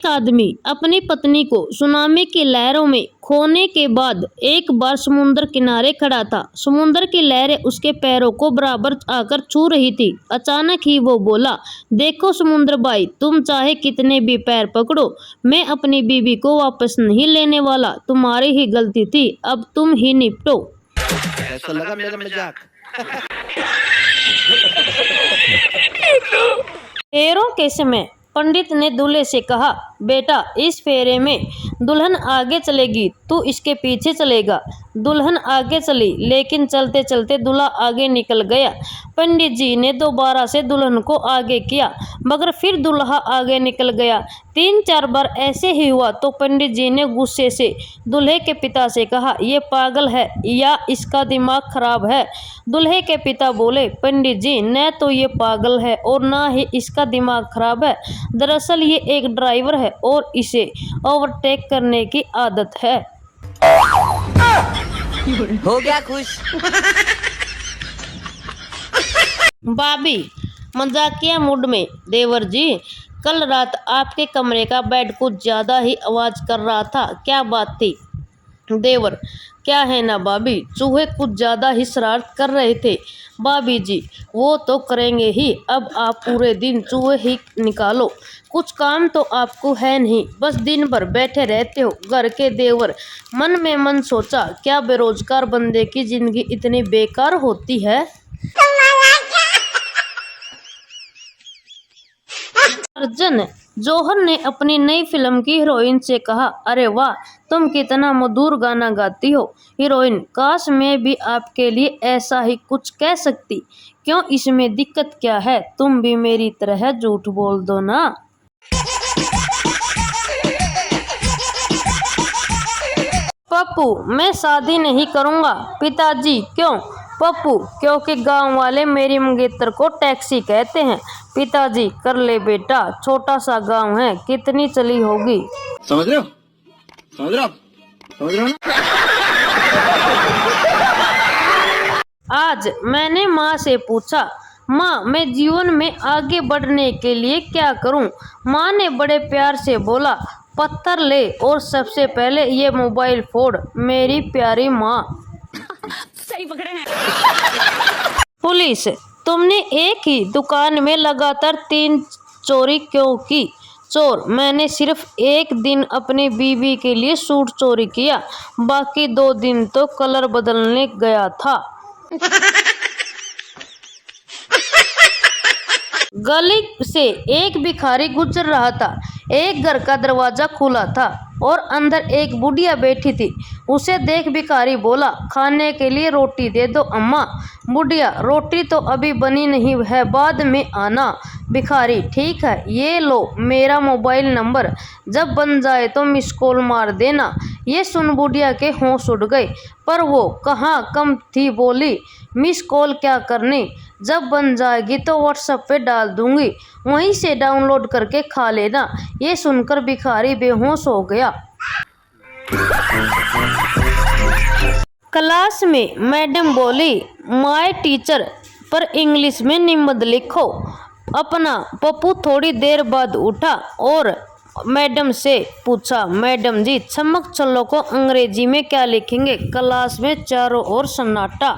एक आदमी अपनी पत्नी को सुनामी की लहरों में खोने के बाद एक बार समुद्र किनारे खड़ा था। समुद्र की लहरें उसके पैरों को बराबर आकर छू रही थी। अचानक ही वो बोला, देखो समुद्र भाई, तुम चाहे कितने भी पैर पकड़ो, मैं अपनी बीवी को वापस नहीं लेने वाला। तुम्हारी ही गलती थी, अब तुम ही निपटो। कैसा लगा मेरा मजाक? फेरों के समय पंडित ने दूल्हे से कहा, बेटा इस फेरे में दुल्हन आगे चलेगी, तू इसके पीछे चलेगा। दुल्हन आगे चली, लेकिन चलते चलते दूल्हा आगे निकल गया। पंडित जी ने दोबारा से दुल्हन को आगे किया, मगर फिर दूल्हा आगे निकल गया। 3-4 बार ऐसे ही हुआ तो पंडित जी ने गुस्से से दूल्हे के पिता से कहा, ये पागल है या इसका दिमाग खराब है। दूल्हे के पिता बोले, पंडित जी, न तो ये पागल है और ना ही इसका दिमाग खराब है। दरअसल ये एक ड्राइवर है और इसे ओवरटेक करने की आदत है। हो गया खुश। भाभी मजाकिया मूड में, देवर जी, कल रात आपके कमरे का बेड कुछ ज्यादा ही आवाज कर रहा था, क्या बात थी? देवर, क्या है ना भाभी, चूहे कुछ ज्यादा ही शरारत कर रहे थे। भाभी जी, वो तो करेंगे ही, अब आप पूरे दिन चूहे ही निकालो, कुछ काम तो आपको है नहीं, बस दिन भर बैठे रहते हो घर के। देवर मन में मन सोचा, क्या बेरोजगार बंदे की जिंदगी इतनी बेकार होती है। अर्जुन जौहर ने अपनी नई फिल्म की हीरोइन से कहा, अरे वाह, तुम कितना मधुर गाना गाती हो। हीरोइन, काश मैं भी आपके लिए ऐसा ही कुछ कह सकती। क्यों, इसमें दिक्कत क्या है, तुम भी मेरी तरह झूठ बोल दो ना। पप्पू, मैं शादी नहीं करूँगा। पिताजी, क्यों? पप्पू, क्योंकि गांव वाले मेरी मंगेतर को टैक्सी कहते हैं। पिताजी, कर ले बेटा, छोटा सा गांव है, कितनी चली होगी। समझ रहे हो? समझ रहे हो? समझ रहे हो ना? आज मैंने माँ से पूछा, माँ मैं जीवन में आगे बढ़ने के लिए क्या करूँ? माँ ने बड़े प्यार से बोला, पत्थर ले और सबसे पहले ये मोबाइल फोड़। मेरी प्यारी माँ। सही पकड़े हैं। पुलिस, तुमने एक ही दुकान में लगातार 3 चोरी क्यों की? चोर, मैंने सिर्फ एक दिन अपनी बीवी के लिए सूट चोरी किया, बाकी 2 दिन तो कलर बदलने गया था। गली से एक भिखारी गुजर रहा था। एक घर का दरवाजा खुला था और अंदर एक बुढ़िया बैठी थी। उसे देख भिखारी बोला, खाने के लिए रोटी दे दो अम्मा। बुढ़िया, रोटी तो अभी बनी नहीं है, बाद में आना। भिखारी, ठीक है, ये लो मेरा मोबाइल नंबर, जब बन जाए तो मिस कॉल मार देना। ये सुन बुढ़िया के होश उड़ गए, पर वो कहाँ कम थी, बोली, मिस कॉल क्या करनी, जब बन जाएगी तो व्हाट्सएप पे डाल दूंगी, वहीं से डाउनलोड करके खा लेना। ये सुनकर भिखारी बेहोश हो गया। क्लास में मैडम बोली, माय टीचर, पर इंग्लिश में निबंध लिखो। अपना पप्पू थोड़ी देर बाद उठा और मैडम से पूछा, मैडम जी, चमक चलो को अंग्रेजी में क्या लिखेंगे? क्लास में चारों ओर सन्नाटा।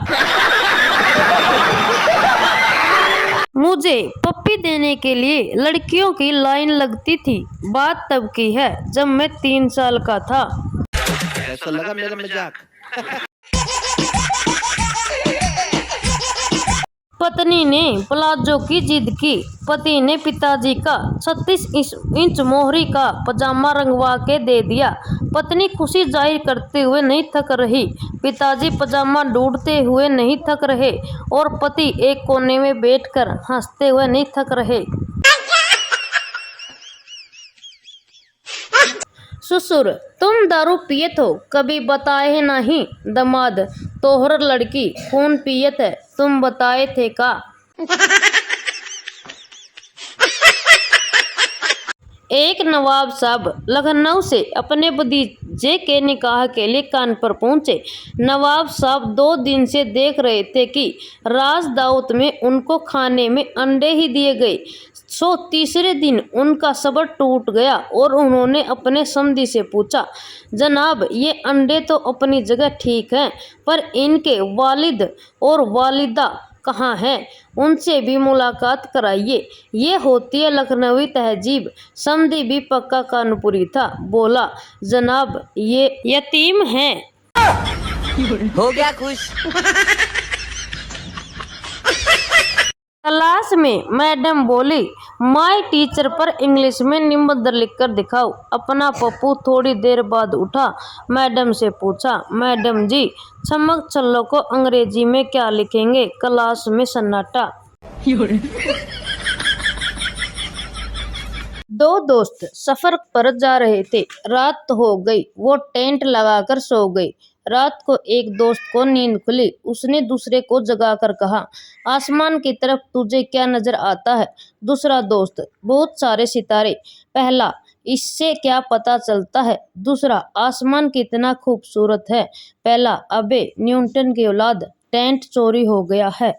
मुझे पप्पी देने के लिए लड़कियों की लाइन लगती थी। बात तब की है जब मैं 3 साल का था। कैसा लगा मेरा मजाक? पत्नी ने प्लाजो की जिद की। पति ने पिताजी का 36 इंच मोहरी का पजामा रंगवा के दे दिया। पत्नी खुशी जाहिर करते हुए नहीं थक रही। पिताजी पजामा ढूंढते हुए नहीं थक रहे और पति एक कोने में बैठकर हंसते हुए नहीं थक रहे। ससुर, तुम दारू पियत हो, कभी बताए नहीं। दमाद, तोहर लड़की खून पियत है, तुम बताए थे का? एक नवाब साहब लखनऊ से अपने जे के निकाह के लिए कानपुर पहुंचे। नवाब साहब 2 दिन से देख रहे थे कि राज दावत में उनको खाने में अंडे ही दिए गए। सो तीसरे दिन उनका सब्र टूट गया और उन्होंने अपने समधी से पूछा, जनाब ये अंडे तो अपनी जगह ठीक हैं, पर इनके वालिद और वालिदा कहाँ हैं? उनसे भी मुलाकात कराइए। ये होती है लखनवी तहजीब। समधी भी पक्का कानपुरी था, बोला, जनाब ये यतीम हैं। हो गया खुश। क्लास में मैडम बोली, माय टीचर पर इंग्लिश में निबंध लिखकर दिखाओ। अपना पप्पू थोड़ी देर बाद उठा, मैडम से पूछा, मैडम जी चमक चल्लो को अंग्रेजी में क्या लिखेंगे? क्लास में सन्नाटा। 2 दोस्त सफर पर जा रहे थे। रात हो गई, वो टेंट लगाकर सो गए। रात को एक दोस्त को नींद खुली। उसने दूसरे को जगाकर कहा, आसमान की तरफ तुझे क्या नजर आता है? दूसरा दोस्त, बहुत सारे सितारे। पहला, इससे क्या पता चलता है? दूसरा, आसमान कितना खूबसूरत है। पहला, अबे न्यूटन की औलाद, टेंट चोरी हो गया है।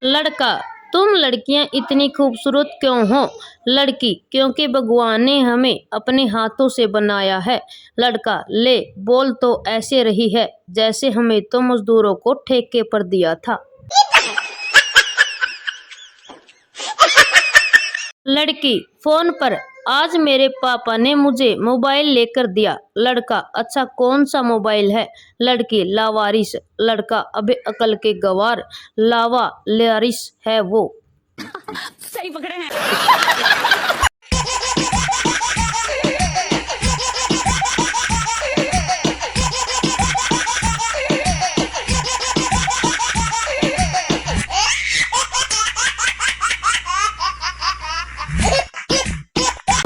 लड़का, तुम लड़कियां इतनी खूबसूरत क्यों हो? लड़की, क्योंकि भगवान ने हमें अपने हाथों से बनाया है। लड़का, ले बोल तो ऐसे रही है जैसे हमें तो मजदूरों को ठेके पर दिया था। लड़की फोन पर, आज मेरे पापा ने मुझे मोबाइल लेकर दिया। लड़का, अच्छा कौन सा मोबाइल है? लड़की, लावारिस। लड़का, अबे अकल के गवार, लावा लारिस है वो। सही पकड़े हैं।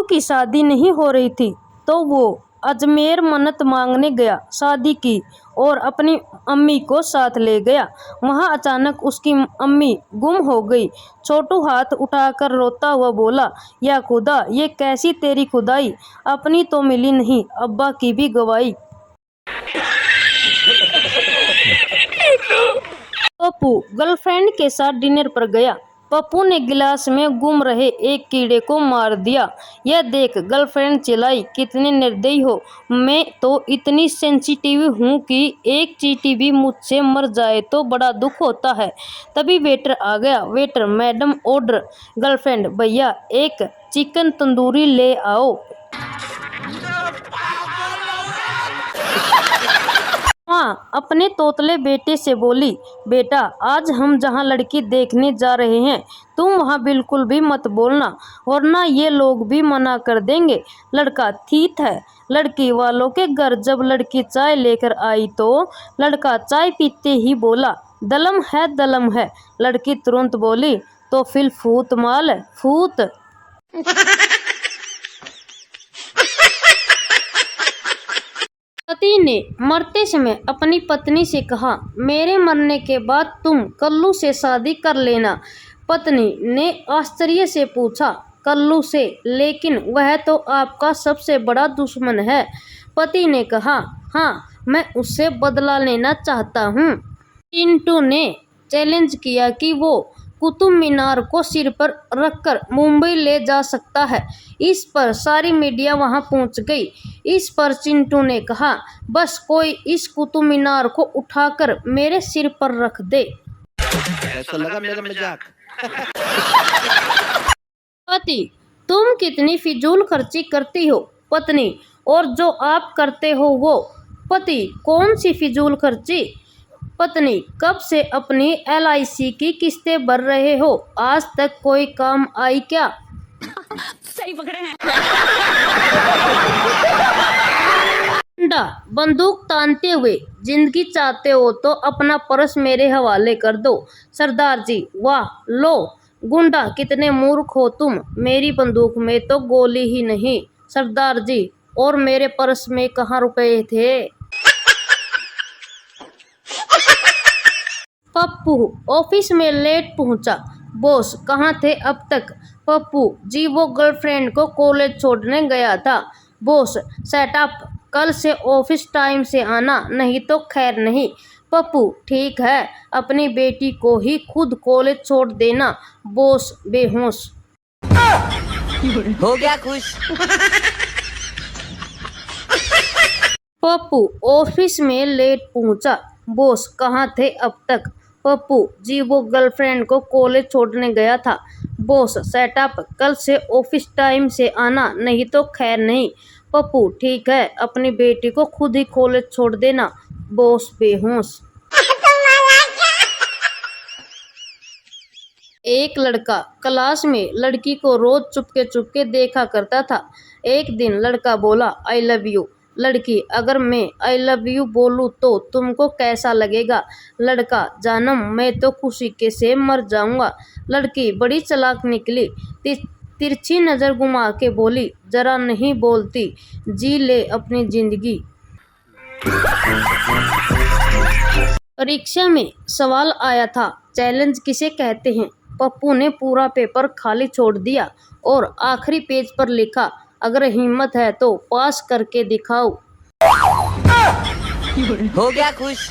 की शादी नहीं हो रही थी तो वो अजमेर मन्नत मांगने गया, शादी की और अपनी अम्मी को साथ ले गया। वहाँ अचानक उसकी अम्मी गुम हो गई। छोटू हाथ उठाकर रोता हुआ बोला, या खुदा, ये कैसी तेरी खुदाई, अपनी तो मिली नहीं, अब्बा की भी गवाई। पप्पू गर्लफ्रेंड के साथ डिनर पर गया। पप्पू ने गिलास में घूम रहे एक कीड़े को मार दिया। यह देख गर्लफ्रेंड चिल्लाई, कितने निर्दयी हो, मैं तो इतनी सेंसिटिव हूँ कि एक चींटी भी मुझसे मर जाए तो बड़ा दुख होता है। तभी वेटर आ गया। Waiter, madam order. गर्लफ्रेंड, भैया एक चिकन तंदूरी ले आओ। माँ अपने तोतले बेटे से बोली, बेटा आज हम जहाँ लड़की देखने जा रहे हैं तुम वहाँ बिल्कुल भी मत बोलना, वरना ये लोग भी मना कर देंगे। लड़का, ठीक है। लड़की वालों के घर जब लड़की चाय लेकर आई तो लड़का चाय पीते ही बोला, दलम है दलम है। लड़की तुरंत बोली, तो फिर फूत माल फूत। पति ने मरते समय अपनी पत्नी से कहा, मेरे मरने के बाद तुम कल्लू से शादी कर लेना। पत्नी ने आश्चर्य से पूछा, कल्लू से? लेकिन वह तो आपका सबसे बड़ा दुश्मन है। पति ने कहा, हाँ मैं उससे बदला लेना चाहता हूँ। चिंटू ने चैलेंज किया कि वो कुतुब मीनार को सिर पर रखकर मुंबई ले जा सकता है। इस पर सारी मीडिया वहां पहुंच गई। इस पर चिंटू ने कहा, बस कोई इस कुतुब मीनार को उठाकर मेरे सिर पर रख दे। ऐसा लगा मेरा मजाक। पति, तुम कितनी फिजूल खर्ची करती हो। पत्नी, और जो आप करते हो वो। पति, कौन सी फिजूल खर्ची? पत्नी, कब से अपनी LIC की किस्तें भर रहे हो, आज तक कोई काम आई क्या? सही पकड़े हैं। गुंडा बंदूक तानते हुए, जिंदगी चाहते हो तो अपना पर्स मेरे हवाले कर दो। सरदार जी, वाह लो। गुंडा, कितने मूर्ख हो तुम, मेरी बंदूक में तो गोली ही नहीं। सरदार जी, और मेरे पर्स में कहाँ रुपए थे? पप्पू ऑफिस में लेट पहुंचा। बॉस कहाँ थे अब तक? पप्पू जी वो गर्लफ्रेंड को कॉलेज छोड़ने गया था। बॉस सेट अप, कल से ऑफिस टाइम से आना, नहीं तो खैर नहीं। पप्पू ठीक है, अपनी बेटी को ही खुद कॉलेज छोड़ देना। बॉस बेहोश। हो गया खुश। पप्पू ऑफिस में लेट पहुंचा। बॉस कहाँ थे अब तक? पप्पू जी वो गर्लफ्रेंड को कॉलेज छोड़ने गया था। बॉस सेटअप, कल से ऑफिस टाइम से आना, नहीं तो खैर नहीं। पप्पू ठीक है, अपनी बेटी को खुद ही कॉलेज छोड़ देना। बॉस बेहोश। एक लड़का क्लास में लड़की को रोज चुपके चुपके देखा करता था। एक दिन लड़का बोला आई लव यू। लड़की अगर मैं आई लव यू बोलूँ तो तुमको कैसा लगेगा? लड़का जानम मैं तो खुशी के से मर जाऊंगा। लड़की बड़ी चालाक निकली, तिरछी नजर घुमा के बोली जरा नहीं बोलती, जी ले अपनी जिंदगी। परीक्षा में सवाल आया था, चैलेंज किसे कहते हैं? पप्पू ने पूरा पेपर खाली छोड़ दिया और आखिरी पेज पर लिखा अगर हिम्मत है तो पास करके दिखाओ। हो गया खुश।